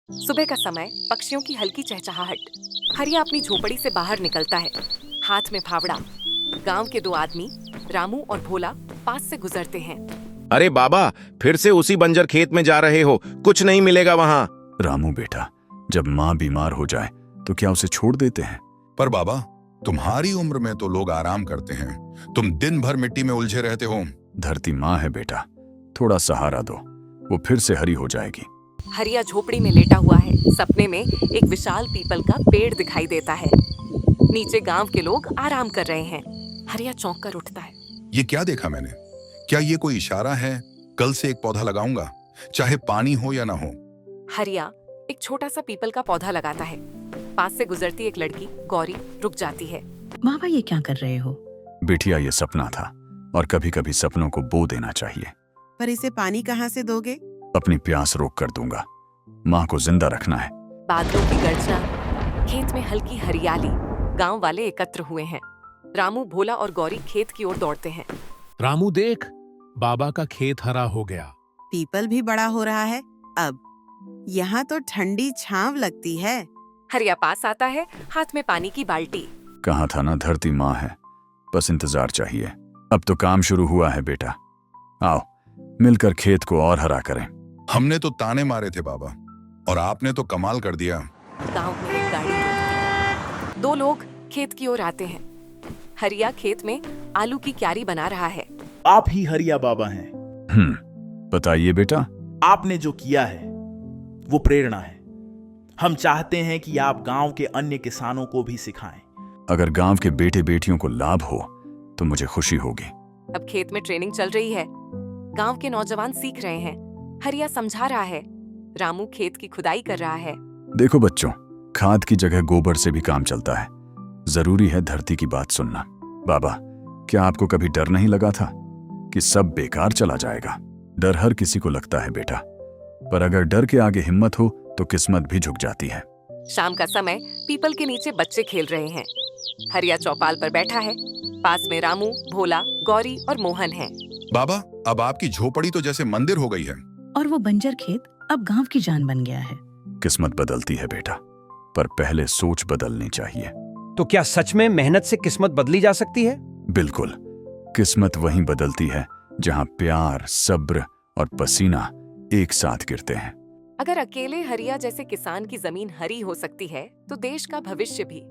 सुबह का समय, पक्षियों की हल्की चहचहाहट। हरिया अपनी झोपड़ी से बाहर निकलता है, हाथ में फावड़ा। गांव के दो आदमी, रामू और भोला, पास से गुजरते हैं। अरे बाबा, फिर से उसी बंजर खेत में जा रहे हो? कुछ नहीं मिलेगा वहाँ। रामू बेटा, जब माँ बीमार हो जाए तो क्या उसे छोड़ देते हैं? पर बाबा, तुम्हारी उम्र में तो लोग आराम करते हैं, तुम दिन भर मिट्टी में उलझे रहते हो। धरती माँ है बेटा, थोड़ा सहारा दो, वो फिर से हरी हो जाएगी। हरिया झोपड़ी में लेटा हुआ है। सपने में एक विशाल पीपल का पेड़ दिखाई देता है। नीचे गांव के लोग आराम कर रहे हैं। हरिया चौंक कर उठता है। ये क्या देखा मैंने? क्या ये कोई इशारा है? कल से एक पौधा लगाऊंगा, चाहे पानी हो या ना हो। हरिया एक छोटा सा पीपल का पौधा लगाता है। पास से गुजरती एक लड़की, गौरी, रुक जाती है। मामा, ये क्या कर रहे हो? बिटिया, ये सपना था और कभी कभी सपनों को बो देना चाहिए। पर इसे पानी कहाँ से दोगे? अपनी प्यास रोक कर दूंगा। माँ को जिंदा रखना है। बादलों की गर्जना, खेत में हल्की हरियाली। गांव वाले एकत्र हुए हैं। रामू, भोला और गौरी खेत की ओर दौड़ते हैं। रामू देख, बाबा का खेत हरा हो गया। पीपल भी बड़ा हो रहा है अब। यहाँ तो ठंडी छांव लगती है। हरिया पास आता है, हाथ में पानी की बाल्टी। कहा था ना, धरती माँ है, बस इंतजार चाहिए। अब तो काम शुरू हुआ है बेटा। आओ मिलकर खेत को और हरा करें। हमने तो ताने मारे थे बाबा, और आपने तो कमाल कर दिया। गांव में एक गाड़ी रुकती है। दो लोग खेत की ओर आते हैं। हरिया खेत में आलू की क्यारी बना रहा है। आप ही हरिया बाबा हैं। बताइए बेटा। आपने जो किया है वो प्रेरणा है। हम चाहते हैं कि आप गांव के अन्य किसानों को भी सिखाएं। अगर गांव के बेटे बेटियों को लाभ हो तो मुझे खुशी होगी। अब खेत में ट्रेनिंग चल रही है। गांव के नौजवान सीख रहे हैं। हरिया समझा रहा है। रामू खेत की खुदाई कर रहा है। देखो बच्चों, खाद की जगह गोबर से भी काम चलता है। जरूरी है धरती की बात सुनना। बाबा, क्या आपको कभी डर नहीं लगा था कि सब बेकार चला जाएगा? डर हर किसी को लगता है बेटा, पर अगर डर के आगे हिम्मत हो तो किस्मत भी झुक जाती है। शाम का समय, पीपल के नीचे बच्चे खेल रहे हैं। हरिया चौपाल पर बैठा है। पास में रामू, भोला, गौरी और मोहन हैं। बाबा, अब आपकी झोपड़ी तो जैसे मंदिर हो गई है। और वो बंजर खेत अब गांव की जान बन गया है। किस्मत बदलती है बेटा, पर पहले सोच बदलनी चाहिए। तो क्या सच में मेहनत से किस्मत बदली जा सकती है? बिल्कुल। किस्मत वहीं बदलती है जहां प्यार, सब्र और पसीना एक साथ गिरते हैं। अगर अकेले हरिया जैसे किसान की जमीन हरी हो सकती है, तो देश का भविष्य भी।